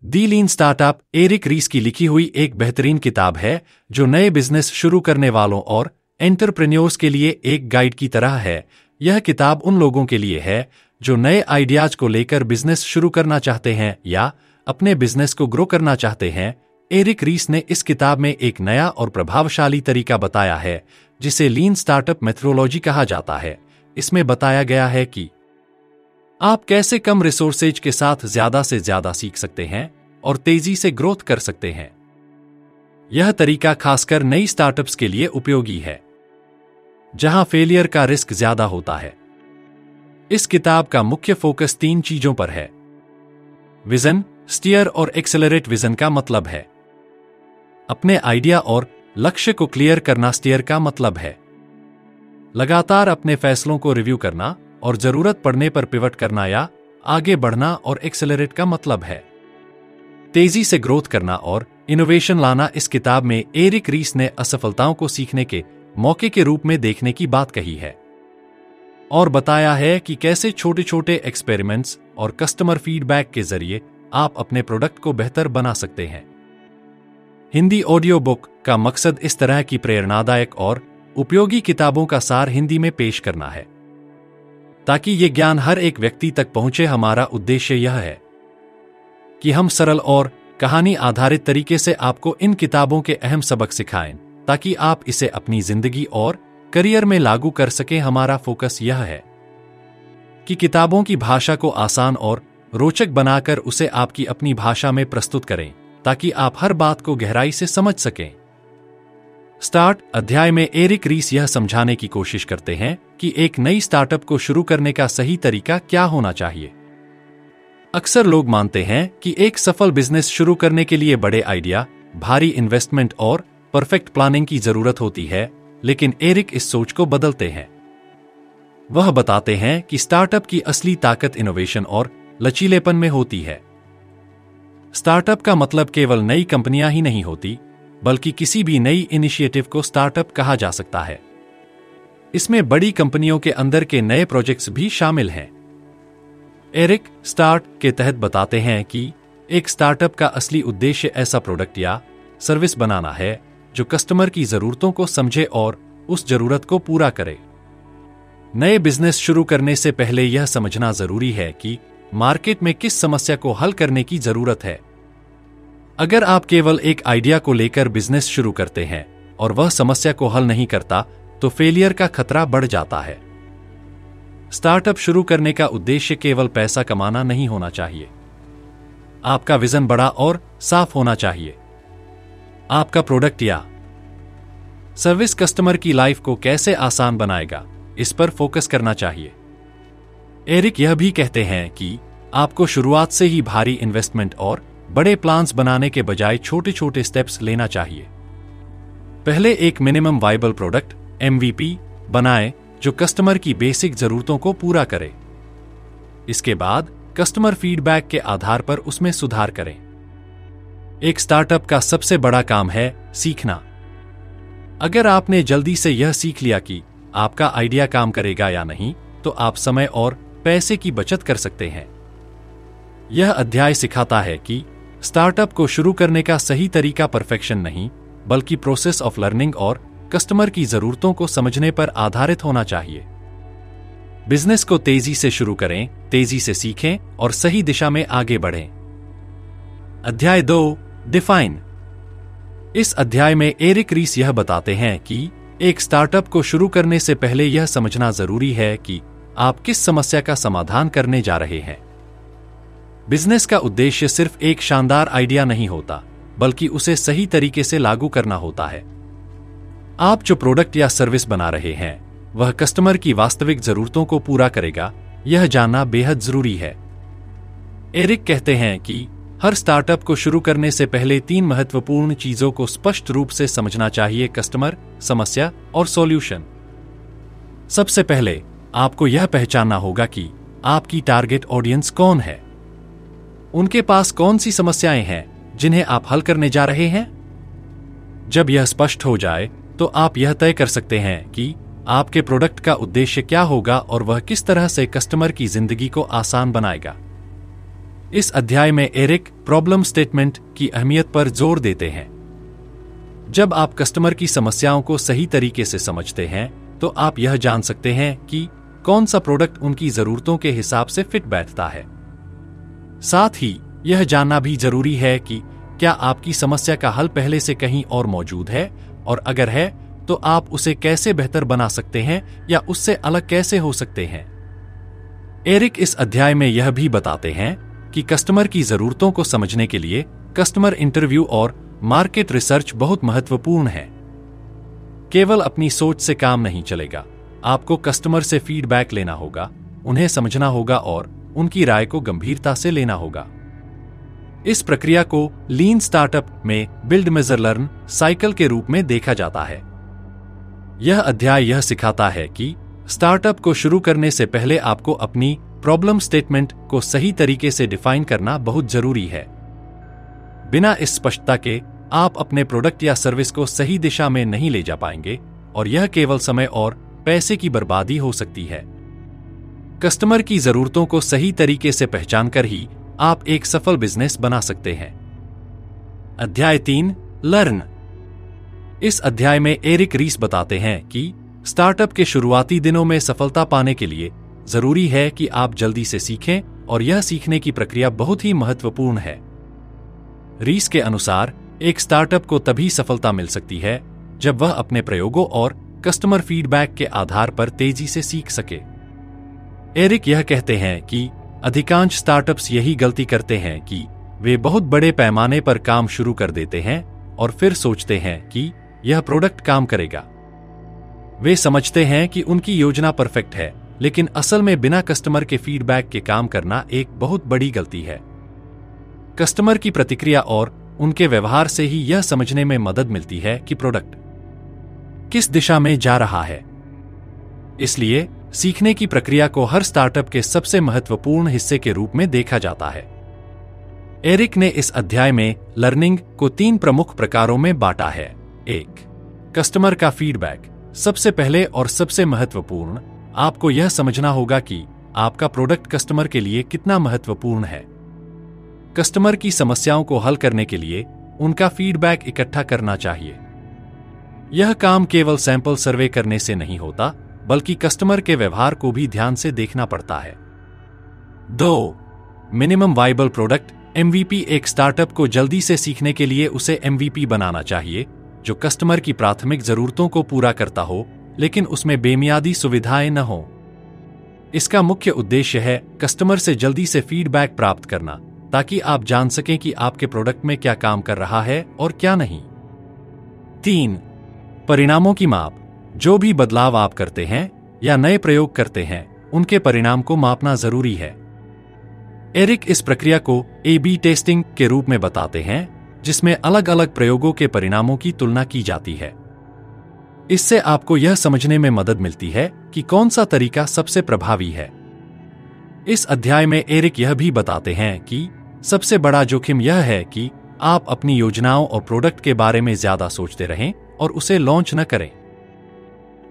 दी लीन startup Eric रीस की लिखी हुई एक बेहतरीन किताब है जो नए बिजनेस शुरू करने वालों और एंटरप्रेन्योर्स के लिए एक गाइड की तरह है। यह किताब उन लोगों के लिए है जो नए आइडियाज को लेकर बिजनेस शुरू करना चाहते हैं या अपने बिजनेस को ग्रो करना चाहते हैं। एरिक रीस ने इस किताब में एक नया और प्रभावशाली तरीका बताया है जिसे लीन स्टार्टअप मेथोडोलॉजी कहा जाता है। इसमें बताया गया है कि आप कैसे कम रिसोर्सेज के साथ ज्यादा से ज्यादा सीख सकते हैं और तेजी से ग्रोथ कर सकते हैं। यह तरीका खासकर नई स्टार्टअप्स के लिए उपयोगी है जहां फेलियर का रिस्क ज्यादा होता है। इस किताब का मुख्य फोकस 3 चीजों पर है। विजन, स्टीयर और एक्सेलरेट। विजन का मतलब है अपने आइडिया और लक्ष्य को क्लियर करना। स्टीयर का मतलब है लगातार अपने फैसलों को रिव्यू करना और जरूरत पड़ने पर पिवट करना या आगे बढ़ना। और एक्सेलरेट का मतलब है तेजी से ग्रोथ करना और इनोवेशन लाना। इस किताब में एरिक रीस ने असफलताओं को सीखने के मौके के रूप में देखने की बात कही है और बताया है कि कैसे छोटे छोटे एक्सपेरिमेंट्स और कस्टमर फीडबैक के जरिए आप अपने प्रोडक्ट को बेहतर बना सकते हैं। हिंदी ऑडियो बुक का मकसद इस तरह की प्रेरणादायक और उपयोगी किताबों का सार हिंदी में पेश करना है ताकि ये ज्ञान हर एक व्यक्ति तक पहुंचे। हमारा उद्देश्य यह है कि हम सरल और कहानी आधारित तरीके से आपको इन किताबों के अहम सबक सिखाएं ताकि आप इसे अपनी जिंदगी और करियर में लागू कर सकें। हमारा फोकस यह है कि किताबों की भाषा को आसान और रोचक बनाकर उसे आपकी अपनी भाषा में प्रस्तुत करें ताकि आप हर बात को गहराई से समझ सकें। स्टार्ट अध्याय में एरिक रीस यह समझाने की कोशिश करते हैं कि एक नई स्टार्टअप को शुरू करने का सही तरीका क्या होना चाहिए। अक्सर लोग मानते हैं कि एक सफल बिजनेस शुरू करने के लिए बड़े आइडिया, भारी इन्वेस्टमेंट और परफेक्ट प्लानिंग की जरूरत होती है, लेकिन एरिक इस सोच को बदलते हैं। वह बताते हैं कि स्टार्टअप की असली ताकत इनोवेशन और लचीलेपन में होती है। स्टार्टअप का मतलब केवल नई कंपनियां ही नहीं होती, बल्कि किसी भी नई इनिशिएटिव को स्टार्टअप कहा जा सकता है। इसमें बड़ी कंपनियों के अंदर के नए प्रोजेक्ट्स भी शामिल हैं। एरिक स्टार्ट के तहत बताते हैं कि एक स्टार्टअप का असली उद्देश्य ऐसा प्रोडक्ट या सर्विस बनाना है जो कस्टमर की जरूरतों को समझे और उस जरूरत को पूरा करे। नए बिजनेस शुरू करने से पहले यह समझना जरूरी है कि मार्केट में किस समस्या को हल करने की जरूरत है। अगर आप केवल एक आइडिया को लेकर बिजनेस शुरू करते हैं और वह समस्या को हल नहीं करता, तो फेलियर का खतरा बढ़ जाता है। स्टार्टअप शुरू करने का उद्देश्य केवल पैसा कमाना नहीं होना चाहिए। आपका विजन बड़ा और साफ होना चाहिए। आपका प्रोडक्ट या सर्विस कस्टमर की लाइफ को कैसे आसान बनाएगा, इस पर फोकस करना चाहिए। एरिक यह भी कहते हैं कि आपको शुरुआत से ही भारी इन्वेस्टमेंट और बड़े प्लान्स बनाने के बजाय छोटे छोटे स्टेप्स लेना चाहिए। पहले एक मिनिमम वाइबल प्रोडक्ट MVP बनाएं जो कस्टमर की बेसिक जरूरतों को पूरा करे। इसके बाद कस्टमर फीडबैक के आधार पर उसमें सुधार करें। एक स्टार्टअप का सबसे बड़ा काम है सीखना। अगर आपने जल्दी से यह सीख लिया कि आपका आइडिया काम करेगा या नहीं, तो आप समय और पैसे की बचत कर सकते हैं। यह अध्याय सिखाता है कि स्टार्टअप को शुरू करने का सही तरीका परफेक्शन नहीं, बल्कि प्रोसेस ऑफ लर्निंग और कस्टमर की जरूरतों को समझने पर आधारित होना चाहिए। बिजनेस को तेजी से शुरू करें, तेजी से सीखें और सही दिशा में आगे बढ़ें। अध्याय 2 डिफाइन। इस अध्याय में एरिक रीस यह बताते हैं कि एक स्टार्टअप को शुरू करने से पहले यह समझना जरूरी है कि आप किस समस्या का समाधान करने जा रहे हैं। बिजनेस का उद्देश्य सिर्फ एक शानदार आइडिया नहीं होता, बल्कि उसे सही तरीके से लागू करना होता है। आप जो प्रोडक्ट या सर्विस बना रहे हैं वह कस्टमर की वास्तविक जरूरतों को पूरा करेगा, यह जानना बेहद जरूरी है। एरिक कहते हैं कि हर स्टार्टअप को शुरू करने से पहले 3 महत्वपूर्ण चीजों को स्पष्ट रूप से समझना चाहिए: कस्टमर, समस्या और सॉल्यूशन। सबसे पहले आपको यह पहचानना होगा कि आपकी टारगेट ऑडियंस कौन है। उनके पास कौन सी समस्याएं हैं जिन्हें आप हल करने जा रहे हैं। जब यह स्पष्ट हो जाए तो आप यह तय कर सकते हैं कि आपके प्रोडक्ट का उद्देश्य क्या होगा और वह किस तरह से कस्टमर की जिंदगी को आसान बनाएगा। इस अध्याय में एरिक प्रॉब्लम स्टेटमेंट की अहमियत पर जोर देते हैं। जब आप कस्टमर की समस्याओं को सही तरीके से समझते हैं तो आप यह जान सकते हैं कि कौन सा प्रोडक्ट उनकी जरूरतों के हिसाब से फिट बैठता है। साथ ही यह जानना भी जरूरी है कि क्या आपकी समस्या का हल पहले से कहीं और मौजूद है, और अगर है तो आप उसे कैसे बेहतर बना सकते हैं या उससे अलग कैसे हो सकते हैं। एरिक इस अध्याय में यह भी बताते हैं कि कस्टमर की जरूरतों को समझने के लिए कस्टमर इंटरव्यू और मार्केट रिसर्च बहुत महत्वपूर्ण है। केवल अपनी सोच से काम नहीं चलेगा, आपको कस्टमर से फीडबैक लेना होगा, उन्हें समझना होगा और उनकी राय को गंभीरता से लेना होगा। इस प्रक्रिया को लीन स्टार्टअप में बिल्ड मेजर लर्न साइकिल के रूप में देखा जाता है। यह अध्याय यह सिखाता है कि स्टार्टअप को शुरू करने से पहले आपको अपनी प्रॉब्लम स्टेटमेंट को सही तरीके से डिफाइन करना बहुत जरूरी है। बिना इस स्पष्टता के आप अपने प्रोडक्ट या सर्विस को सही दिशा में नहीं ले जा पाएंगे और यह केवल समय और पैसे की बर्बादी हो सकती है। कस्टमर की जरूरतों को सही तरीके से पहचान कर ही आप एक सफल बिजनेस बना सकते हैं। अध्याय 3 लर्न। इस अध्याय में एरिक रीस बताते हैं कि स्टार्टअप के शुरुआती दिनों में सफलता पाने के लिए जरूरी है कि आप जल्दी से सीखें, और यह सीखने की प्रक्रिया बहुत ही महत्वपूर्ण है। रीस के अनुसार एक स्टार्टअप को तभी सफलता मिल सकती है जब वह अपने प्रयोगों और कस्टमर फीडबैक के आधार पर तेजी से सीख सके। एरिक यह कहते हैं कि अधिकांश स्टार्टअप्स यही गलती करते हैं कि वे बहुत बड़े पैमाने पर काम शुरू कर देते हैं और फिर सोचते हैं कि यह प्रोडक्ट काम करेगा। वे समझते हैं कि उनकी योजना परफेक्ट है, लेकिन असल में बिना कस्टमर के फीडबैक के काम करना एक बहुत बड़ी गलती है। कस्टमर की प्रतिक्रिया और उनके व्यवहार से ही यह समझने में मदद मिलती है कि प्रोडक्ट किस दिशा में जा रहा है। इसलिए सीखने की प्रक्रिया को हर स्टार्टअप के सबसे महत्वपूर्ण हिस्से के रूप में देखा जाता है। एरिक ने इस अध्याय में लर्निंग को 3 प्रमुख प्रकारों में बांटा है। 1. कस्टमर का फीडबैक। सबसे पहले और सबसे महत्वपूर्ण, आपको यह समझना होगा कि आपका प्रोडक्ट कस्टमर के लिए कितना महत्वपूर्ण है। कस्टमर की समस्याओं को हल करने के लिए उनका फीडबैक इकट्ठा करना चाहिए। यह काम केवल सैंपल सर्वे करने से नहीं होता, बल्कि कस्टमर के व्यवहार को भी ध्यान से देखना पड़ता है। 2. Minimum viable product MVP। एक स्टार्टअप को जल्दी से सीखने के लिए उसे MVP बनाना चाहिए जो कस्टमर की प्राथमिक जरूरतों को पूरा करता हो, लेकिन उसमें बेमियादी सुविधाएं न हो। इसका मुख्य उद्देश्य है कस्टमर से जल्दी से फीडबैक प्राप्त करना, ताकि आप जान सकें कि आपके प्रोडक्ट में क्या काम कर रहा है और क्या नहीं। 3. परिणामों की माप। जो भी बदलाव आप करते हैं या नए प्रयोग करते हैं, उनके परिणाम को मापना जरूरी है। एरिक इस प्रक्रिया को A/B टेस्टिंग के रूप में बताते हैं, जिसमें अलग अलग प्रयोगों के परिणामों की तुलना की जाती है। इससे आपको यह समझने में मदद मिलती है कि कौन सा तरीका सबसे प्रभावी है। इस अध्याय में एरिक यह भी बताते हैं कि सबसे बड़ा जोखिम यह है कि आप अपनी योजनाओं और प्रोडक्ट के बारे में ज्यादा सोचते रहें और उसे लॉन्च न करें।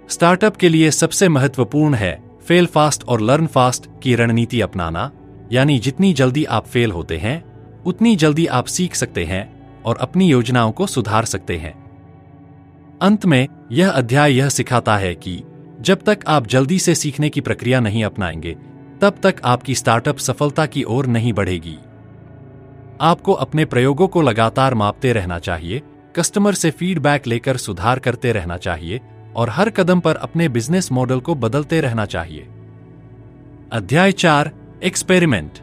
स्टार्टअप के लिए सबसे महत्वपूर्ण है फेल फास्ट और लर्न फास्ट की रणनीति अपनाना, यानी जितनी जल्दी आप फेल होते हैं उतनी जल्दी आप सीख सकते हैं और अपनी योजनाओं को सुधार सकते हैं। अंत में यह अध्याय यह सिखाता है कि जब तक आप जल्दी से सीखने की प्रक्रिया नहीं अपनाएंगे, तब तक आपकी स्टार्टअप सफलता की ओर नहीं बढ़ेगी। आपको अपने प्रयोगों को लगातार मापते रहना चाहिए, कस्टमर से फीडबैक लेकर सुधार करते रहना चाहिए और हर कदम पर अपने बिजनेस मॉडल को बदलते रहना चाहिए। अध्याय 4 एक्सपेरिमेंट।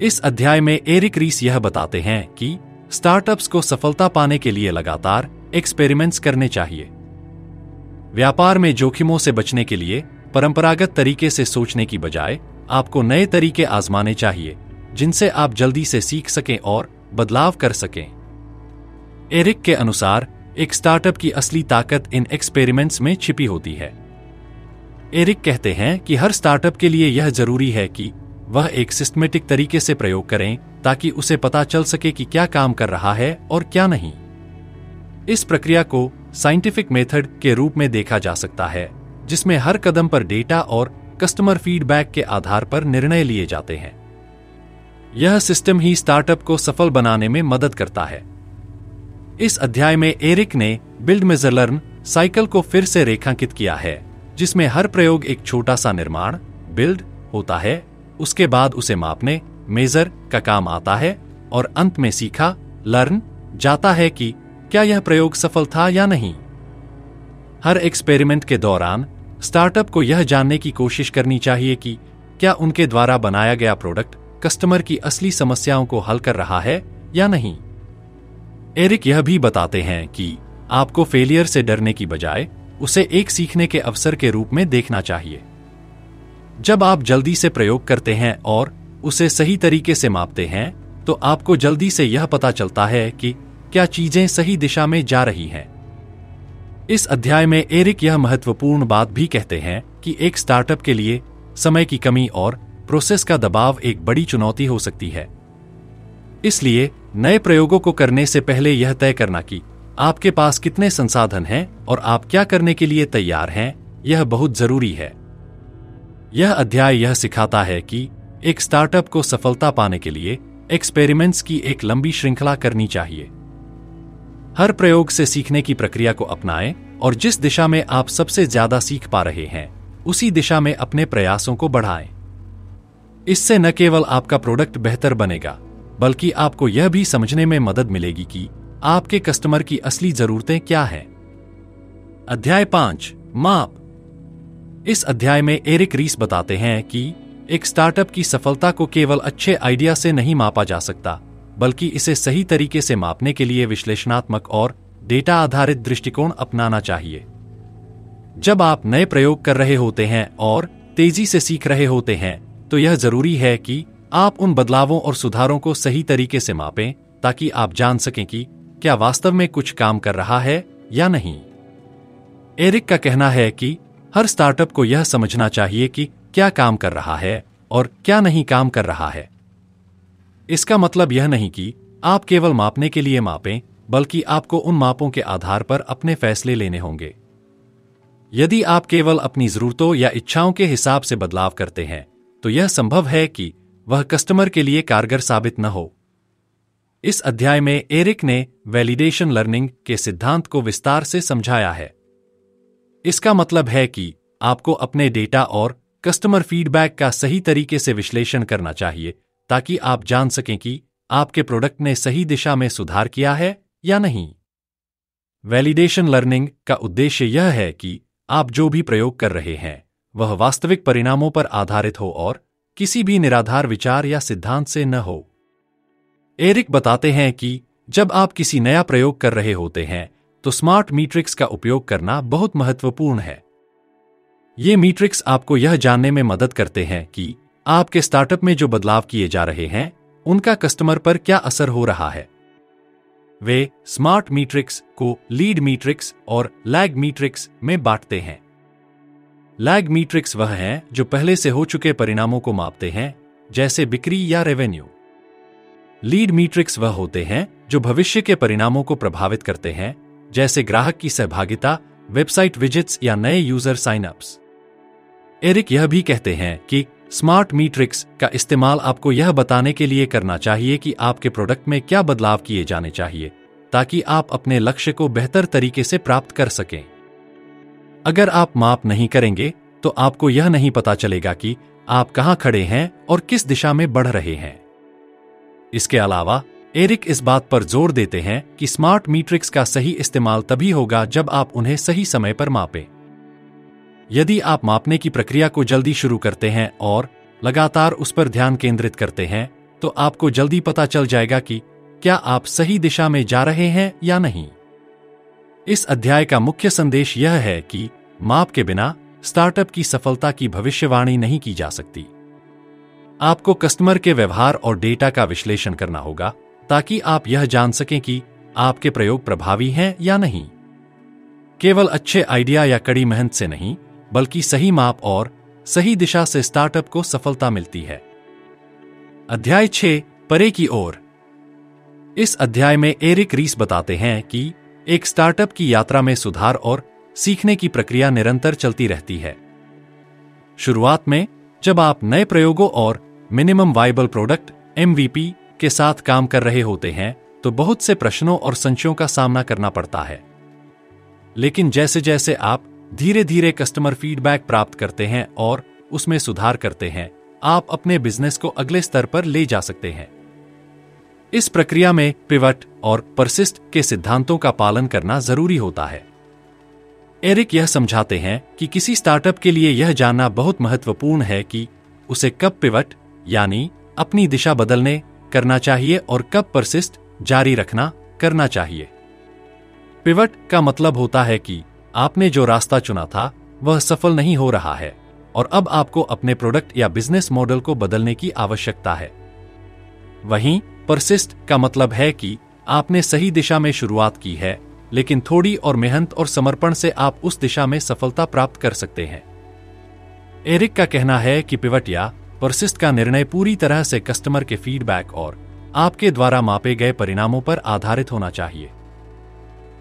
इस अध्याय में एरिक रीस यह बताते हैं कि स्टार्टअप्स को सफलता पाने के लिए लगातार एक्सपेरिमेंट्स करने चाहिए। व्यापार में जोखिमों से बचने के लिए परंपरागत तरीके से सोचने की बजाय आपको नए तरीके आजमाने चाहिए, जिनसे आप जल्दी से सीख सकें और बदलाव कर सकें। एरिक के अनुसार एक स्टार्टअप की असली ताकत इन एक्सपेरिमेंट्स में छिपी होती है। एरिक कहते हैं कि हर स्टार्टअप के लिए यह जरूरी है कि वह एक सिस्टमेटिक तरीके से प्रयोग करें, ताकि उसे पता चल सके कि क्या काम कर रहा है और क्या नहीं। इस प्रक्रिया को साइंटिफिक मेथड के रूप में देखा जा सकता है, जिसमें हर कदम पर डेटा और कस्टमर फीडबैक के आधार पर निर्णय लिए जाते हैं। यह सिस्टम ही स्टार्टअप को सफल बनाने में मदद करता है। इस अध्याय में एरिक ने बिल्ड मेजर लर्न साइकिल को फिर से रेखांकित किया है, जिसमें हर प्रयोग एक छोटा सा निर्माण बिल्ड होता है, उसके बाद उसे मापने मेजर का काम आता है और अंत में सीखा लर्न जाता है कि क्या यह प्रयोग सफल था या नहीं। हर एक्सपेरिमेंट के दौरान स्टार्टअप को यह जानने की कोशिश करनी चाहिए कि क्या उनके द्वारा बनाया गया प्रोडक्ट कस्टमर की असली समस्याओं को हल कर रहा है या नहीं। एरिक यह भी बताते हैं कि आपको फेलियर से डरने की बजाय उसे एक सीखने के अवसर के रूप में देखना चाहिए। जब आप जल्दी से प्रयोग करते हैं और उसे सही तरीके से मापते हैं, तो आपको जल्दी से यह पता चलता है कि क्या चीजें सही दिशा में जा रही हैं। इस अध्याय में एरिक यह महत्वपूर्ण बात भी कहते हैं कि एक स्टार्टअप के लिए समय की कमी और प्रोसेस का दबाव एक बड़ी चुनौती हो सकती है। इसलिए नए प्रयोगों को करने से पहले यह तय करना कि आपके पास कितने संसाधन हैं और आप क्या करने के लिए तैयार हैं, यह बहुत जरूरी है। यह अध्याय यह सिखाता है कि एक स्टार्टअप को सफलता पाने के लिए एक्सपेरिमेंट्स की एक लंबी श्रृंखला करनी चाहिए। हर प्रयोग से सीखने की प्रक्रिया को अपनाएं और जिस दिशा में आप सबसे ज्यादा सीख पा रहे हैं, उसी दिशा में अपने प्रयासों को बढ़ाएं। इससे न केवल आपका प्रोडक्ट बेहतर बनेगा, बल्कि आपको यह भी समझने में मदद मिलेगी कि आपके कस्टमर की असली जरूरतें क्या हैं। अध्याय 5 माप। इस अध्याय में एरिक रीस बताते हैं कि एक स्टार्टअप की सफलता को केवल अच्छे आइडिया से नहीं मापा जा सकता, बल्कि इसे सही तरीके से मापने के लिए विश्लेषणात्मक और डेटा आधारित दृष्टिकोण अपनाना चाहिए। जब आप नए प्रयोग कर रहे होते हैं और तेजी से सीख रहे होते हैं, तो यह जरूरी है कि आप उन बदलावों और सुधारों को सही तरीके से मापें, ताकि आप जान सकें कि क्या वास्तव में कुछ काम कर रहा है या नहीं। एरिक का कहना है कि हर स्टार्टअप को यह समझना चाहिए कि क्या काम कर रहा है और क्या नहीं काम कर रहा है। इसका मतलब यह नहीं कि आप केवल मापने के लिए मापें, बल्कि आपको उन मापों के आधार पर अपने फैसले लेने होंगे। यदि आप केवल अपनी जरूरतों या इच्छाओं के हिसाब से बदलाव करते हैं, तो यह संभव है कि वह कस्टमर के लिए कारगर साबित न हो। इस अध्याय में एरिक ने वैलिडेशन लर्निंग के सिद्धांत को विस्तार से समझाया है। इसका मतलब है कि आपको अपने डेटा और कस्टमर फीडबैक का सही तरीके से विश्लेषण करना चाहिए, ताकि आप जान सकें कि आपके प्रोडक्ट ने सही दिशा में सुधार किया है या नहीं। वैलिडेशन लर्निंग का उद्देश्य यह है कि आप जो भी प्रयोग कर रहे हैं, वह वास्तविक परिणामों पर आधारित हो और किसी भी निराधार विचार या सिद्धांत से न हो। एरिक बताते हैं कि जब आप किसी नया प्रयोग कर रहे होते हैं, तो स्मार्ट मीट्रिक्स का उपयोग करना बहुत महत्वपूर्ण है। ये मीट्रिक्स आपको यह जानने में मदद करते हैं कि आपके स्टार्टअप में जो बदलाव किए जा रहे हैं, उनका कस्टमर पर क्या असर हो रहा है। वे स्मार्ट मीट्रिक्स को लीड मीट्रिक्स और लैग मीट्रिक्स में बांटते हैं। लैग मीट्रिक्स वह हैं जो पहले से हो चुके परिणामों को मापते हैं, जैसे बिक्री या रेवेन्यू। लीड मीट्रिक्स वह होते हैं जो भविष्य के परिणामों को प्रभावित करते हैं, जैसे ग्राहक की सहभागिता, वेबसाइट विजिट्स या नए यूजर साइनअप्स। एरिक यह भी कहते हैं कि स्मार्ट मीट्रिक्स का इस्तेमाल आपको यह बताने के लिए करना चाहिए कि आपके प्रोडक्ट में क्या बदलाव किए जाने चाहिए, ताकि आप अपने लक्ष्य को बेहतर तरीके से प्राप्त कर सकें। अगर आप माप नहीं करेंगे, तो आपको यह नहीं पता चलेगा कि आप कहां खड़े हैं और किस दिशा में बढ़ रहे हैं। इसके अलावा एरिक इस बात पर जोर देते हैं कि स्मार्ट मीट्रिक्स का सही इस्तेमाल तभी होगा जब आप उन्हें सही समय पर मापें। यदि आप मापने की प्रक्रिया को जल्दी शुरू करते हैं और लगातार उस पर ध्यान केंद्रित करते हैं, तो आपको जल्दी पता चल जाएगा कि क्या आप सही दिशा में जा रहे हैं या नहीं। इस अध्याय का मुख्य संदेश यह है कि माप के बिना स्टार्टअप की सफलता की भविष्यवाणी नहीं की जा सकती। आपको कस्टमर के व्यवहार और डेटा का विश्लेषण करना होगा, ताकि आप यह जान सकें कि आपके प्रयोग प्रभावी हैं या नहीं। केवल अच्छे आइडिया या कड़ी मेहनत से नहीं, बल्कि सही माप और सही दिशा से स्टार्टअप को सफलता मिलती है। अध्याय 6 परे की ओर। इस अध्याय में एरिक रीस बताते हैं कि एक स्टार्टअप की यात्रा में सुधार और सीखने की प्रक्रिया निरंतर चलती रहती है। शुरुआत में जब आप नए प्रयोगों और मिनिमम वायबल प्रोडक्ट MVP के साथ काम कर रहे होते हैं तो बहुत से प्रश्नों और संशयों का सामना करना पड़ता है। लेकिन जैसे जैसे आप धीरे धीरे कस्टमर फीडबैक प्राप्त करते हैं और उसमें सुधार करते हैं, आप अपने बिजनेस को अगले स्तर पर ले जा सकते हैं। इस प्रक्रिया में पिवट और परसिस्ट के सिद्धांतों का पालन करना जरूरी होता है। एरिक यह समझाते हैं कि किसी स्टार्टअप के लिए यह जानना बहुत महत्वपूर्ण है कि उसे कब पिवट यानी अपनी दिशा बदलने करना चाहिए और कब परसिस्ट जारी रखना करना चाहिए। पिवट का मतलब होता है कि आपने जो रास्ता चुना था वह सफल नहीं हो रहा है और अब आपको अपने प्रोडक्ट या बिजनेस मॉडल को बदलने की आवश्यकता है। वहीं परसिस्ट का मतलब है कि आपने सही दिशा में शुरुआत की है, लेकिन थोड़ी और मेहनत और समर्पण से आप उस दिशा में सफलता प्राप्त कर सकते हैं। एरिक का कहना है कि पिवट या परसिस्ट का निर्णय पूरी तरह से कस्टमर के फीडबैक और आपके द्वारा मापे गए परिणामों पर आधारित होना चाहिए।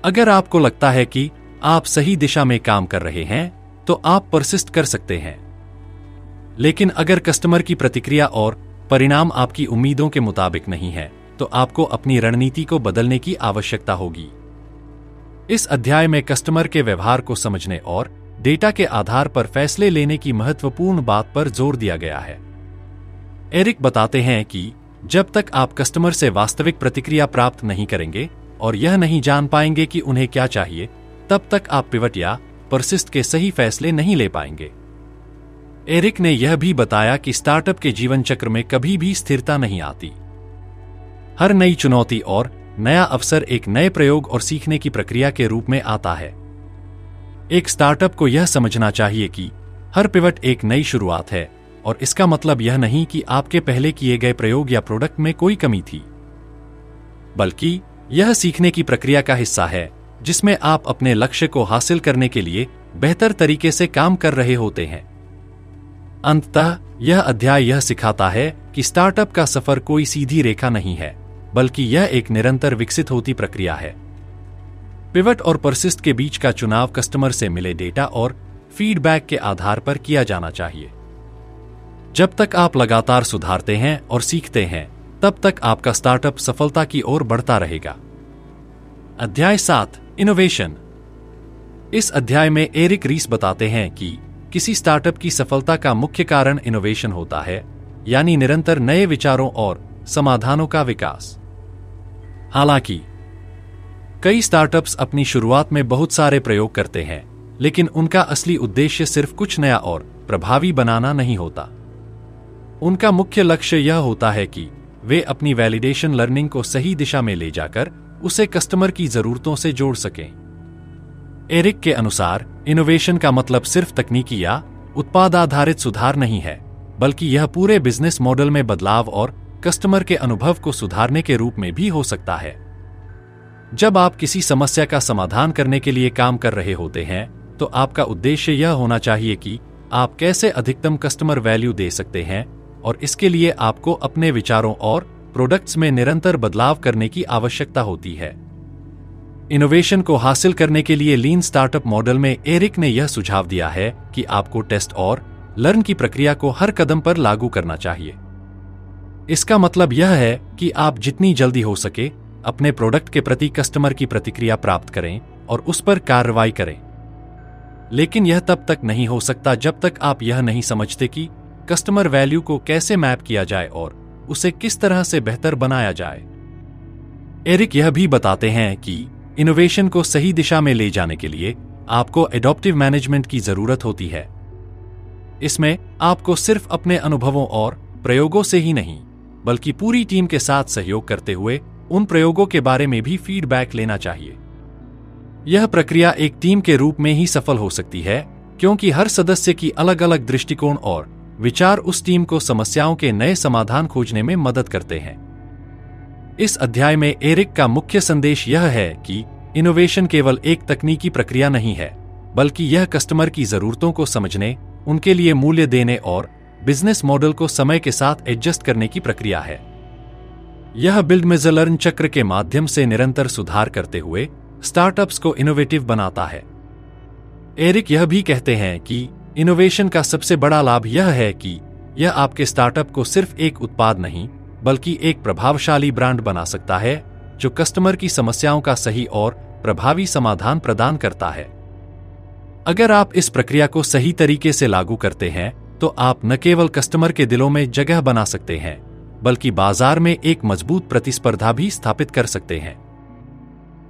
अगर आपको लगता है कि आप सही दिशा में काम कर रहे हैं तो आप परसिस्ट कर सकते हैं। लेकिन अगर कस्टमर की प्रतिक्रिया और परिणाम आपकी उम्मीदों के मुताबिक नहीं है तो आपको अपनी रणनीति को बदलने की आवश्यकता होगी। इस अध्याय में कस्टमर के व्यवहार को समझने और डेटा के आधार पर फैसले लेने की महत्वपूर्ण बात पर जोर दिया गया है। एरिक बताते हैं कि जब तक आप कस्टमर से वास्तविक प्रतिक्रिया प्राप्त नहीं करेंगे और यह नहीं जान पाएंगे कि उन्हें क्या चाहिए, तब तक आप पिवट या परसिस्ट के सही फैसले नहीं ले पाएंगे। एरिक ने यह भी बताया कि स्टार्टअप के जीवन चक्र में कभी भी स्थिरता नहीं आती। हर नई चुनौती और नया अवसर एक नए प्रयोग और सीखने की प्रक्रिया के रूप में आता है। एक स्टार्टअप को यह समझना चाहिए कि हर पिवट एक नई शुरुआत है और इसका मतलब यह नहीं कि आपके पहले किए गए प्रयोग या प्रोडक्ट में कोई कमी थी, बल्कि यह सीखने की प्रक्रिया का हिस्सा है जिसमें आप अपने लक्ष्य को हासिल करने के लिए बेहतर तरीके से काम कर रहे होते हैं। अंततः यह अध्याय यह सिखाता है कि स्टार्टअप का सफर कोई सीधी रेखा नहीं है, बल्कि यह एक निरंतर विकसित होती प्रक्रिया है। पिवट और परसिस्ट के बीच का चुनाव कस्टमर से मिले डेटा और फीडबैक के आधार पर किया जाना चाहिए। जब तक आप लगातार सुधारते हैं और सीखते हैं, तब तक आपका स्टार्टअप सफलता की ओर बढ़ता रहेगा। अध्याय 7 इनोवेशन। इस अध्याय में एरिक रीस बताते हैं कि किसी स्टार्टअप की सफलता का मुख्य कारण इनोवेशन होता है, यानी निरंतर नए विचारों और समाधानों का विकास। हालांकि कई स्टार्टअप्स अपनी शुरुआत में बहुत सारे प्रयोग करते हैं, लेकिन उनका असली उद्देश्य सिर्फ कुछ नया और प्रभावी बनाना नहीं होता। उनका मुख्य लक्ष्य यह होता है कि वे अपनी वैलिडेशन लर्निंग को सही दिशा में ले जाकर उसे कस्टमर की जरूरतों से जोड़ सकें। एरिक के अनुसार इनोवेशन का मतलब सिर्फ तकनीकी या उत्पाद आधारित सुधार नहीं है, बल्कि यह पूरे बिजनेस मॉडल में बदलाव और कस्टमर के अनुभव को सुधारने के रूप में भी हो सकता है। जब आप किसी समस्या का समाधान करने के लिए काम कर रहे होते हैं, तो आपका उद्देश्य यह होना चाहिए कि आप कैसे अधिकतम कस्टमर वैल्यू दे सकते हैं, और इसके लिए आपको अपने विचारों और प्रोडक्ट्स में निरंतर बदलाव करने की आवश्यकता होती है। इनोवेशन को हासिल करने के लिए लीन स्टार्टअप मॉडल में एरिक ने यह सुझाव दिया है कि आपको टेस्ट और लर्न की प्रक्रिया को हर कदम पर लागू करना चाहिए। इसका मतलब यह है कि आप जितनी जल्दी हो सके अपने प्रोडक्ट के प्रति कस्टमर की प्रतिक्रिया प्राप्त करें और उस पर कार्रवाई करें। लेकिन यह तब तक नहीं हो सकता जब तक आप यह नहीं समझते कि कस्टमर वैल्यू को कैसे मैप किया जाए और उसे किस तरह से बेहतर बनाया जाए। एरिक यह भी बताते हैं कि इनोवेशन को सही दिशा में ले जाने के लिए आपको एडॉप्टिव मैनेजमेंट की जरूरत होती है। इसमें आपको सिर्फ अपने अनुभवों और प्रयोगों से ही नहीं, बल्कि पूरी टीम के साथ सहयोग करते हुए उन प्रयोगों के बारे में भी फीडबैक लेना चाहिए। यह प्रक्रिया एक टीम के रूप में ही सफल हो सकती है, क्योंकि हर सदस्य की अलग अलग दृष्टिकोण और विचार उस टीम को समस्याओं के नए समाधान खोजने में मदद करते हैं। इस अध्याय में एरिक का मुख्य संदेश यह है कि इनोवेशन केवल एक तकनीकी प्रक्रिया नहीं है, बल्कि यह कस्टमर की जरूरतों को समझने, उनके लिए मूल्य देने और बिजनेस मॉडल को समय के साथ एडजस्ट करने की प्रक्रिया है। यह बिल्ड मेजर लर्न चक्र के माध्यम से निरंतर सुधार करते हुए स्टार्टअप्स को इनोवेटिव बनाता है। एरिक यह भी कहते हैं कि इनोवेशन का सबसे बड़ा लाभ यह है कि यह आपके स्टार्टअप को सिर्फ एक उत्पाद नहीं, बल्कि एक प्रभावशाली ब्रांड बना सकता है जो कस्टमर की समस्याओं का सही और प्रभावी समाधान प्रदान करता है। अगर आप इस प्रक्रिया को सही तरीके से लागू करते हैं तो आप न केवल कस्टमर के दिलों में जगह बना सकते हैं बल्कि बाजार में एक मजबूत प्रतिस्पर्धा भी स्थापित कर सकते हैं।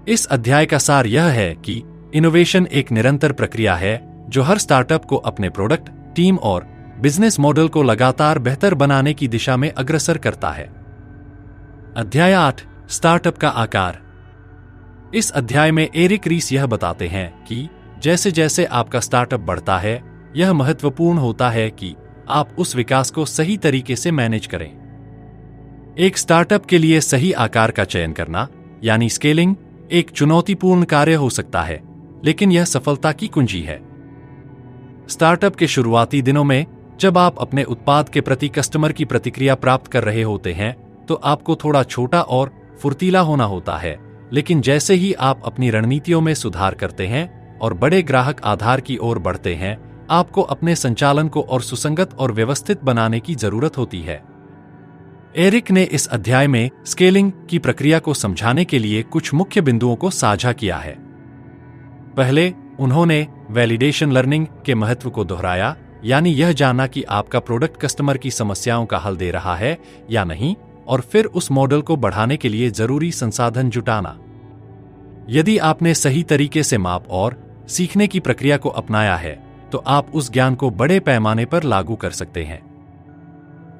इस अध्याय का सार यह है कि इनोवेशन एक निरंतर प्रक्रिया है जो हर स्टार्टअप को अपने प्रोडक्ट, टीम और बिजनेस मॉडल को लगातार बेहतर बनाने की दिशा में अग्रसर करता है। अध्याय 8, स्टार्टअप का आकार। इस अध्याय में एरिक रीस यह बताते हैं कि जैसे जैसे आपका स्टार्टअप बढ़ता है, यह महत्वपूर्ण होता है कि आप उस विकास को सही तरीके से मैनेज करें। एक स्टार्टअप के लिए सही आकार का चयन करना यानी स्केलिंग एक चुनौतीपूर्ण कार्य हो सकता है, लेकिन यह सफलता की कुंजी है। स्टार्टअप के शुरुआती दिनों में जब आप अपने उत्पाद के प्रति कस्टमर की प्रतिक्रिया प्राप्त कर रहे होते हैं तो आपको थोड़ा छोटा और फुर्तीला होना होता है, लेकिन जैसे ही आप अपनी रणनीतियों में सुधार करते हैं और बड़े ग्राहक आधार की ओर बढ़ते हैं, आपको अपने संचालन को और सुसंगत और व्यवस्थित बनाने की जरूरत होती है। एरिक ने इस अध्याय में स्केलिंग की प्रक्रिया को समझाने के लिए कुछ मुख्य बिंदुओं को साझा किया है। पहले उन्होंने वैलिडेशन लर्निंग के महत्व को दोहराया, यानी यह जानना कि आपका प्रोडक्ट कस्टमर की समस्याओं का हल दे रहा है या नहीं, और फिर उस मॉडल को बढ़ाने के लिए जरूरी संसाधन जुटाना। यदि आपने सही तरीके से माप और सीखने की प्रक्रिया को अपनाया है तो आप उस ज्ञान को बड़े पैमाने पर लागू कर सकते हैं।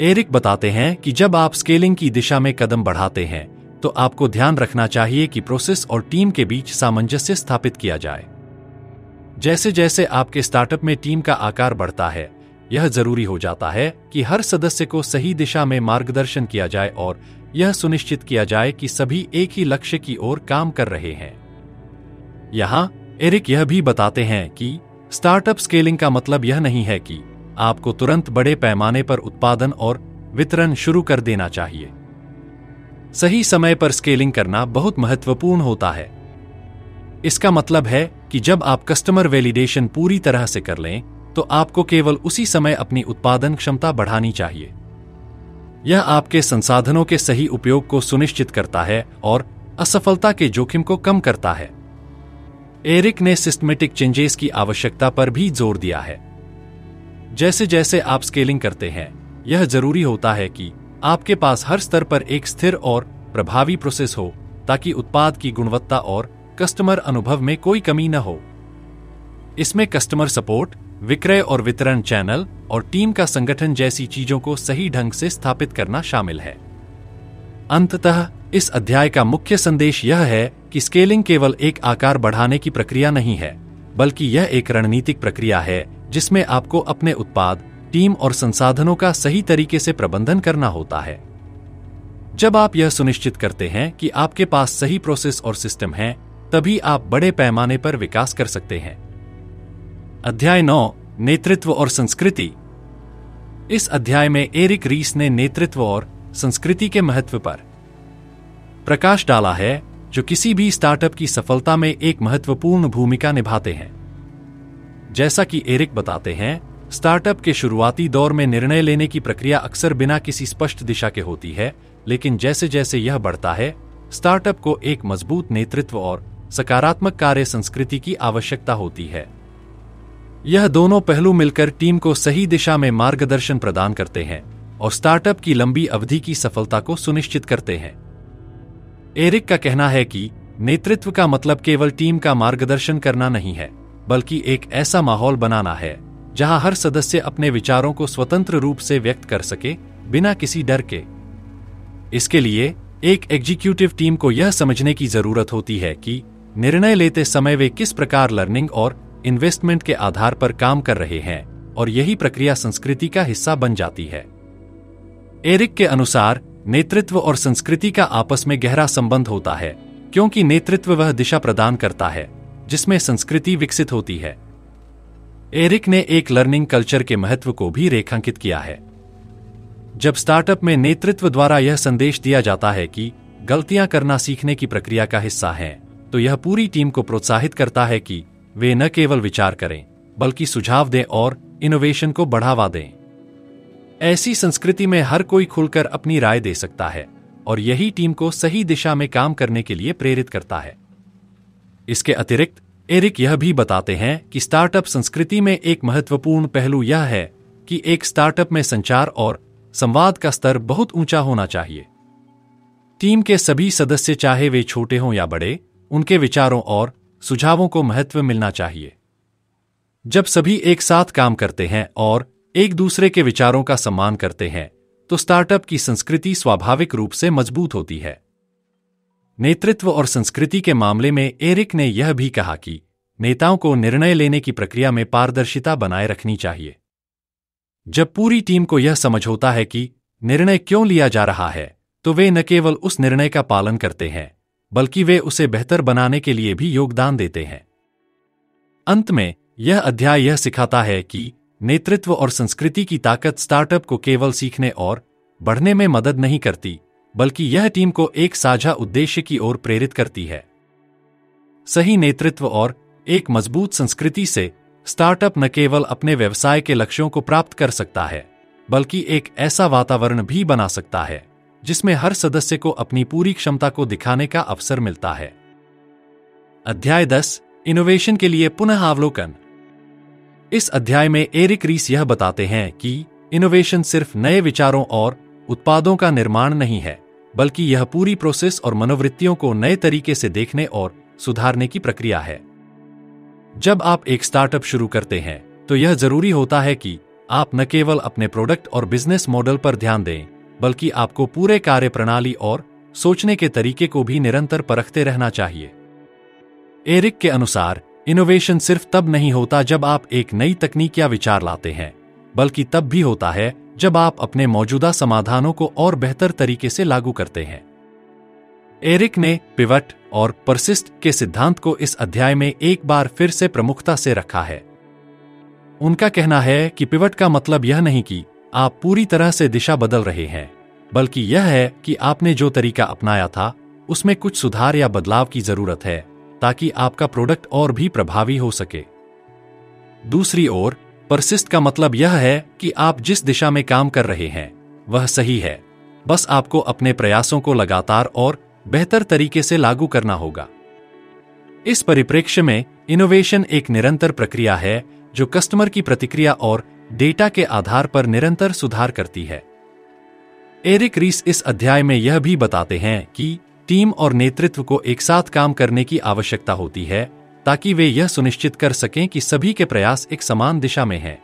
एरिक बताते हैं कि जब आप स्केलिंग की दिशा में कदम बढ़ाते हैं तो आपको ध्यान रखना चाहिए कि प्रोसेस और टीम के बीच सामंजस्य स्थापित किया जाए। जैसे जैसे आपके स्टार्टअप में टीम का आकार बढ़ता है, यह जरूरी हो जाता है कि हर सदस्य को सही दिशा में मार्गदर्शन किया जाए और यह सुनिश्चित किया जाए कि सभी एक ही लक्ष्य की ओर काम कर रहे हैं। यहाँ एरिक यह भी बताते हैं कि स्टार्टअप स्केलिंग का मतलब यह नहीं है कि आपको तुरंत बड़े पैमाने पर उत्पादन और वितरण शुरू कर देना चाहिए। सही समय पर स्केलिंग करना बहुत महत्वपूर्ण होता है। इसका मतलब है कि जब आप कस्टमर वैलिडेशन पूरी तरह से कर लें तो आपको केवल उसी समय अपनी उत्पादन क्षमता बढ़ानी चाहिए। यह आपके संसाधनों के सही उपयोग को सुनिश्चित करता है और असफलता के जोखिम को कम करता है। एरिक ने सिस्टमेटिक चेंजेस की आवश्यकता पर भी जोर दिया है। जैसे जैसे आप स्केलिंग करते हैं, यह जरूरी होता है कि आपके पास हर स्तर पर एक स्थिर और प्रभावी प्रोसेस हो ताकि उत्पाद की गुणवत्ता और कस्टमर अनुभव में कोई कमी न हो। इसमें कस्टमर सपोर्ट, विक्रय और वितरण चैनल और टीम का संगठन जैसी चीजों को सही ढंग से स्थापित करना शामिल है। अंततः इस अध्याय का मुख्य संदेश यह है कि स्केलिंग केवल एक आकार बढ़ाने की प्रक्रिया नहीं है, बल्कि यह एक रणनीतिक प्रक्रिया है जिसमें आपको अपने उत्पाद, टीम और संसाधनों का सही तरीके से प्रबंधन करना होता है। जब आप यह सुनिश्चित करते हैं कि आपके पास सही प्रोसेस और सिस्टम है, तभी आप बड़े पैमाने पर विकास कर सकते हैं। अध्याय 9, नेतृत्व और संस्कृति। इस अध्याय में एरिक रीस ने नेतृत्व और संस्कृति के महत्व पर प्रकाश डाला है, जो किसी भी स्टार्टअप की सफलता में एक महत्वपूर्ण भूमिका निभाते हैं। जैसा कि एरिक बताते हैं, स्टार्टअप के शुरुआती दौर में निर्णय लेने की प्रक्रिया अक्सर बिना किसी स्पष्ट दिशा के होती है, लेकिन जैसे जैसे यह बढ़ता है, स्टार्टअप को एक मजबूत नेतृत्व और सकारात्मक कार्य संस्कृति की आवश्यकता होती है। यह दोनों पहलू मिलकर टीम को सही दिशा में मार्गदर्शन प्रदान करते हैं और स्टार्टअप की लंबी अवधि की सफलता को सुनिश्चित करते हैं। एरिक का कहना है कि नेतृत्व का मतलब केवल टीम का मार्गदर्शन करना नहीं है, बल्कि एक ऐसा माहौल बनाना है जहां हर सदस्य अपने विचारों को स्वतंत्र रूप से व्यक्त कर सके, बिना किसी डर के। इसके लिए एक एग्जीक्यूटिव टीम को यह समझने की जरूरत होती है कि निर्णय लेते समय वे किस प्रकार लर्निंग और इन्वेस्टमेंट के आधार पर काम कर रहे हैं, और यही प्रक्रिया संस्कृति का हिस्सा बन जाती है। एरिक के अनुसार नेतृत्व और संस्कृति का आपस में गहरा संबंध होता है, क्योंकि नेतृत्व वह दिशा प्रदान करता है जिसमें संस्कृति विकसित होती है। एरिक ने एक लर्निंग कल्चर के महत्व को भी रेखांकित किया है। जब स्टार्टअप में नेतृत्व द्वारा यह संदेश दिया जाता है कि गलतियां करना सीखने की प्रक्रिया का हिस्सा है, तो यह पूरी टीम को प्रोत्साहित करता है कि वे न केवल विचार करें, बल्कि सुझाव दें और इनोवेशन को बढ़ावा दें। ऐसी संस्कृति में हर कोई खुलकर अपनी राय दे सकता है और यही टीम को सही दिशा में काम करने के लिए प्रेरित करता है। इसके अतिरिक्त एरिक यह भी बताते हैं कि स्टार्टअप संस्कृति में एक महत्वपूर्ण पहलू यह है कि एक स्टार्टअप में संचार और संवाद का स्तर बहुत ऊंचा होना चाहिए। टीम के सभी सदस्य, चाहे वे छोटे हों या बड़े, उनके विचारों और सुझावों को महत्व मिलना चाहिए। जब सभी एक साथ काम करते हैं और एक दूसरे के विचारों का सम्मान करते हैं, तो स्टार्टअप की संस्कृति स्वाभाविक रूप से मजबूत होती है। नेतृत्व और संस्कृति के मामले में एरिक ने यह भी कहा कि नेताओं को निर्णय लेने की प्रक्रिया में पारदर्शिता बनाए रखनी चाहिए। जब पूरी टीम को यह समझ होता है कि निर्णय क्यों लिया जा रहा है, तो वे न केवल उस निर्णय का पालन करते हैं, बल्कि वे उसे बेहतर बनाने के लिए भी योगदान देते हैं। अंत में यह अध्याय यह सिखाता है कि नेतृत्व और संस्कृति की ताकत स्टार्टअप को केवल सीखने और बढ़ने में मदद नहीं करती, बल्कि यह टीम को एक साझा उद्देश्य की ओर प्रेरित करती है। सही नेतृत्व और एक मजबूत संस्कृति से स्टार्टअप न केवल अपने व्यवसाय के लक्ष्यों को प्राप्त कर सकता है, बल्कि एक ऐसा वातावरण भी बना सकता है जिसमें हर सदस्य को अपनी पूरी क्षमता को दिखाने का अवसर मिलता है। अध्याय 10, इनोवेशन के लिए पुनः अवलोकन। इस अध्याय में एरिक रीस यह बताते हैं कि इनोवेशन सिर्फ नए विचारों और उत्पादों का निर्माण नहीं है, बल्कि यह पूरी प्रोसेस और मनोवृत्तियों को नए तरीके से देखने और सुधारने की प्रक्रिया है। जब आप एक स्टार्टअप शुरू करते हैं, तो यह जरूरी होता है कि आप न केवल अपने प्रोडक्ट और बिजनेस मॉडल पर ध्यान दें, बल्कि आपको पूरे कार्यप्रणाली और सोचने के तरीके को भी निरंतर परखते रहना चाहिए। एरिक के अनुसार इनोवेशन सिर्फ तब नहीं होता जब आप एक नई तकनीक या विचार लाते हैं, बल्कि तब भी होता है जब आप अपने मौजूदा समाधानों को और बेहतर तरीके से लागू करते हैं। एरिक ने पिवट और परसिस्ट के सिद्धांत को इस अध्याय में एक बार फिर से प्रमुखता से रखा है। उनका कहना है कि पिवट का मतलब यह नहीं कि आप पूरी तरह से दिशा बदल रहे हैं, बल्कि यह है कि आपने जो तरीका अपनाया था उसमें कुछ सुधार या बदलाव की जरूरत है, ताकि आपका प्रोडक्ट और भी प्रभावी हो सके। दूसरी ओर परसिस्ट का मतलब यह है कि आप जिस दिशा में काम कर रहे हैं वह सही है, बस आपको अपने प्रयासों को लगातार और बेहतर तरीके से लागू करना होगा। इस परिप्रेक्ष्य में इनोवेशन एक निरंतर प्रक्रिया है जो कस्टमर की प्रतिक्रिया और डेटा के आधार पर निरंतर सुधार करती है। एरिक रीस इस अध्याय में यह भी बताते हैं कि टीम और नेतृत्व को एक साथ काम करने की आवश्यकता होती है, ताकि वे यह सुनिश्चित कर सकें कि सभी के प्रयास एक समान दिशा में हैं।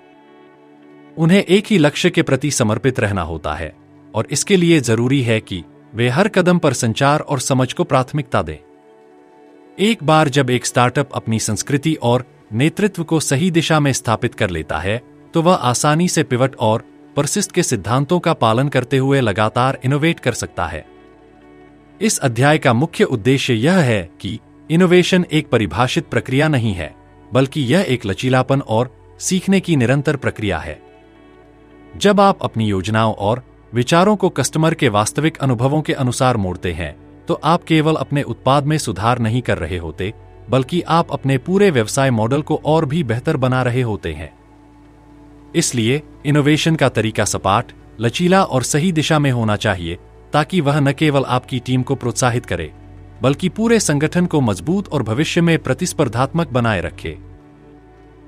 उन्हें एक ही लक्ष्य के प्रति समर्पित रहना होता है, और इसके लिए जरूरी है कि वे हर कदम पर संचार और समझ को प्राथमिकता दें। एक बार जब एक स्टार्टअप अपनी संस्कृति और नेतृत्व को सही दिशा में स्थापित कर लेता है, तो वह आसानी से पिवट और परसिस्ट के सिद्धांतों का पालन करते हुए लगातार इनोवेट कर सकता है। इस अध्याय का मुख्य उद्देश्य यह है कि इनोवेशन एक परिभाषित प्रक्रिया नहीं है, बल्कि यह एक लचीलापन और सीखने की निरंतर प्रक्रिया है। जब आप अपनी योजनाओं और विचारों को कस्टमर के वास्तविक अनुभवों के अनुसार मोड़ते हैं, तो आप केवल अपने उत्पाद में सुधार नहीं कर रहे होते, बल्कि आप अपने पूरे व्यवसाय मॉडल को और भी बेहतर बना रहे होते हैं। इसलिए इनोवेशन का तरीका सपाट, लचीला और सही दिशा में होना चाहिए, ताकि वह न केवल आपकी टीम को प्रोत्साहित करे, बल्कि पूरे संगठन को मजबूत और भविष्य में प्रतिस्पर्धात्मक बनाए रखे।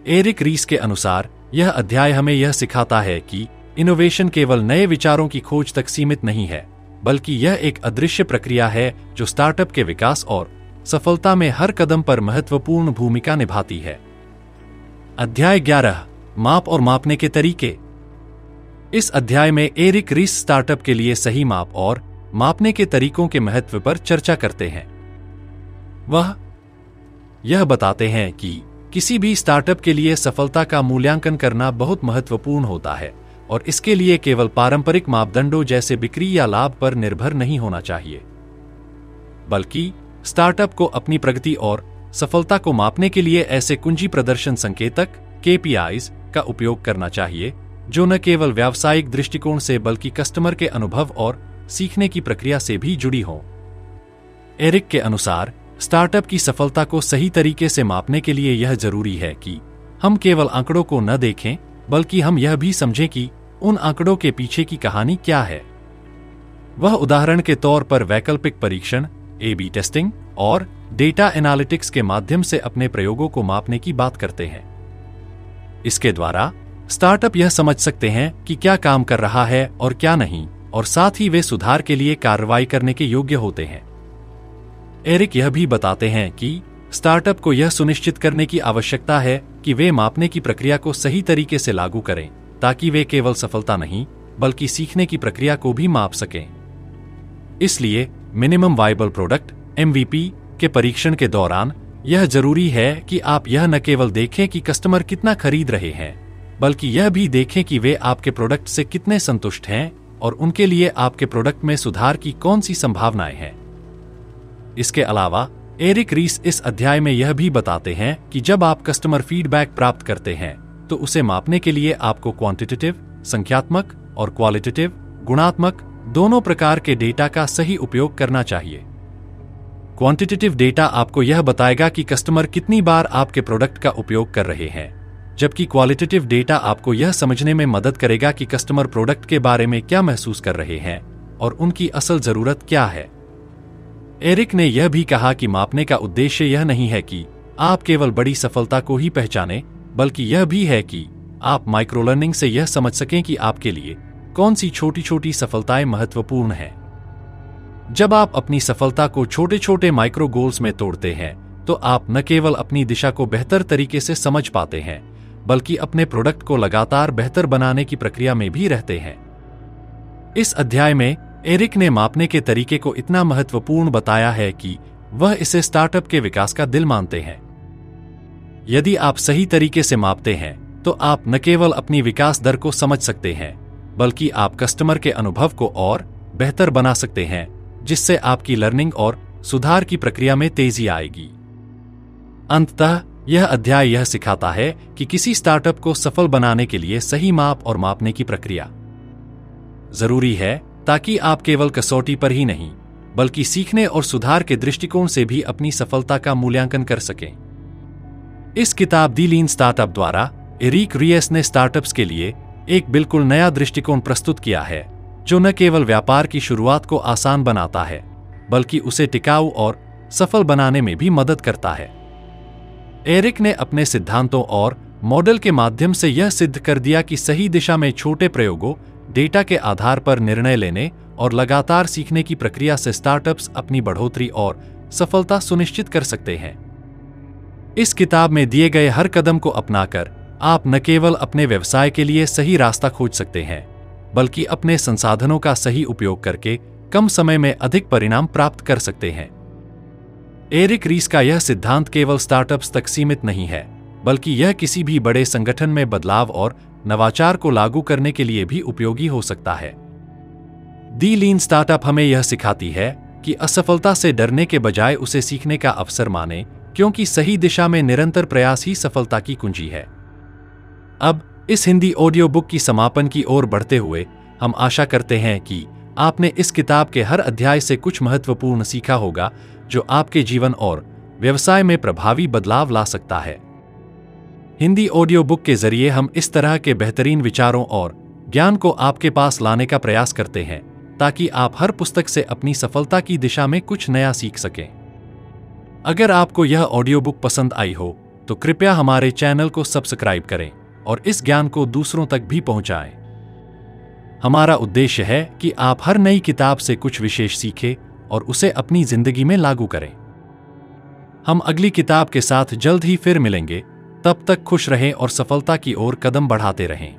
एरिक रीस के अनुसार यह अध्याय हमें यह सिखाता है कि इनोवेशन केवल नए विचारों की खोज तक सीमित नहीं है, बल्कि यह एक अदृश्य प्रक्रिया है जो स्टार्टअप के विकास और सफलता में हर कदम पर महत्वपूर्ण भूमिका निभाती है। अध्याय 11, माप और मापने के तरीके। इस अध्याय में एरिक रीस स्टार्टअप के लिए सही माप और मापने के तरीकों के महत्व पर चर्चा करते हैं। वह यह बताते हैं कि किसी भी स्टार्टअप के लिए सफलता का मूल्यांकन करना बहुत महत्वपूर्ण होता है, और इसके लिए केवल पारंपरिक मापदंडों जैसे बिक्री या लाभ पर निर्भर नहीं होना चाहिए, बल्कि स्टार्टअप को अपनी प्रगति और सफलता को मापने के लिए ऐसे कुंजी प्रदर्शन संकेतक KPIs का उपयोग करना चाहिए, जो न केवल व्यावसायिक दृष्टिकोण से बल्कि कस्टमर के अनुभव और सीखने की प्रक्रिया से भी जुड़ी हो। एरिक के अनुसार स्टार्टअप की सफलता को सही तरीके से मापने के लिए यह जरूरी है कि हम केवल आंकड़ों को न देखें, बल्कि हम यह भी समझें कि उन आंकड़ों के पीछे की कहानी क्या है। वह उदाहरण के तौर पर वैकल्पिक परीक्षण, A/B टेस्टिंग और डेटा एनालिटिक्स के माध्यम से अपने प्रयोगों को मापने की बात करते हैं। इसके द्वारा स्टार्टअप यह समझ सकते हैं कि क्या काम कर रहा है और क्या नहीं, और साथ ही वे सुधार के लिए कार्रवाई करने के योग्य होते हैं। एरिक यह भी बताते हैं कि स्टार्टअप को यह सुनिश्चित करने की आवश्यकता है कि वे मापने की प्रक्रिया को सही तरीके से लागू करें, ताकि वे केवल सफलता नहीं बल्कि सीखने की प्रक्रिया को भी माप सकें। इसलिए मिनिमम वायबल प्रोडक्ट MVP के परीक्षण के दौरान यह जरूरी है कि आप यह न केवल देखें कि कस्टमर कितना खरीद रहे हैं, बल्कि यह भी देखें कि वे आपके प्रोडक्ट से कितने संतुष्ट हैं और उनके लिए आपके प्रोडक्ट में सुधार की कौन सी संभावनाएं हैं। इसके अलावा एरिक रीस इस अध्याय में यह भी बताते हैं कि जब आप कस्टमर फीडबैक प्राप्त करते हैं तो उसे मापने के लिए आपको क्वांटिटेटिव, संख्यात्मक और क्वालिटेटिव, गुणात्मक दोनों प्रकार के डेटा का सही उपयोग करना चाहिए। क्वांटिटेटिव डेटा आपको यह बताएगा कि कस्टमर कितनी बार आपके प्रोडक्ट का उपयोग कर रहे हैं, जबकि क्वालिटेटिव डेटा आपको यह समझने में मदद करेगा कि कस्टमर प्रोडक्ट के बारे में क्या महसूस कर रहे हैं और उनकी असल जरूरत क्या है। एरिक ने यह भी कहा कि मापने का उद्देश्य यह नहीं है कि आप केवल बड़ी सफलता को ही पहचानें, बल्कि यह भी है कि आप माइक्रो लर्निंग से यह समझ सकें कि आपके लिए कौन सी छोटी छोटी सफलताएं महत्वपूर्ण हैं। जब आप अपनी सफलता को छोटे छोटे माइक्रो गोल्स में तोड़ते हैं तो आप न केवल अपनी दिशा को बेहतर तरीके से समझ पाते हैं, बल्कि अपने प्रोडक्ट को लगातार बेहतर बनाने की प्रक्रिया में भी रहते हैं। इस अध्याय में एरिक ने मापने के तरीके को इतना महत्वपूर्ण बताया है कि वह इसे स्टार्टअप के विकास का दिल मानते हैं। यदि आप सही तरीके से मापते हैं तो आप न केवल अपनी विकास दर को समझ सकते हैं, बल्कि आप कस्टमर के अनुभव को और बेहतर बना सकते हैं, जिससे आपकी लर्निंग और सुधार की प्रक्रिया में तेजी आएगी। अंततः यह अध्याय यह सिखाता है कि किसी स्टार्टअप को सफल बनाने के लिए सही माप और मापने की प्रक्रिया जरूरी है, ताकि आप केवल कसौटी पर ही नहीं बल्कि सीखने और सुधार के दृष्टिकोण से भी अपनी सफलता का मूल्यांकन कर सकें। इस किताब दी लीन स्टार्टअप द्वारा एरिक रियस ने स्टार्टअप्स के लिए एक बिल्कुल नया दृष्टिकोण प्रस्तुत किया है, जो न केवल व्यापार की शुरुआत को आसान बनाता है, बल्कि उसे टिकाऊ और सफल बनाने में भी मदद करता है। एरिक ने अपने सिद्धांतों और मॉडल के माध्यम से यह सिद्ध कर दिया कि सही दिशा में छोटे प्रयोगों, डेटा के आधार पर निर्णय लेने और लगातार सीखने की प्रक्रिया से स्टार्टअप्स अपनी बढ़ोतरी और सफलता सुनिश्चित कर सकते हैं। इस किताब में दिए गए हर कदम को अपनाकर आप न केवल अपने व्यवसाय के लिए सही रास्ता खोज सकते हैं, बल्कि अपने संसाधनों का सही उपयोग करके कम समय में अधिक परिणाम प्राप्त कर सकते हैं। एरिक रीस का यह सिद्धांत केवल स्टार्टअप्स तक सीमित नहीं है, बल्कि यह किसी भी बड़े संगठन में बदलाव और नवाचार को लागू करने के लिए भी उपयोगी हो सकता है। दी लीन स्टार्टअप हमें यह सिखाती है कि असफलता से डरने के बजाय उसे सीखने का अवसर माने, क्योंकि सही दिशा में निरंतर प्रयास ही सफलता की कुंजी है। अब इस हिंदी ऑडियो बुक की समापन की ओर बढ़ते हुए हम आशा करते हैं कि आपने इस किताब के हर अध्याय से कुछ महत्वपूर्ण सीखा होगा, जो आपके जीवन और व्यवसाय में प्रभावी बदलाव ला सकता है। हिंदी ऑडियो बुक के जरिए हम इस तरह के बेहतरीन विचारों और ज्ञान को आपके पास लाने का प्रयास करते हैं, ताकि आप हर पुस्तक से अपनी सफलता की दिशा में कुछ नया सीख सकें। अगर आपको यह ऑडियो बुक पसंद आई हो तो कृपया हमारे चैनल को सब्सक्राइब करें और इस ज्ञान को दूसरों तक भी पहुंचाएं। हमारा उद्देश्य है कि आप हर नई किताब से कुछ विशेष सीखें और उसे अपनी जिंदगी में लागू करें। हम अगली किताब के साथ जल्द ही फिर मिलेंगे। तब तक खुश रहें और सफलता की ओर कदम बढ़ाते रहें।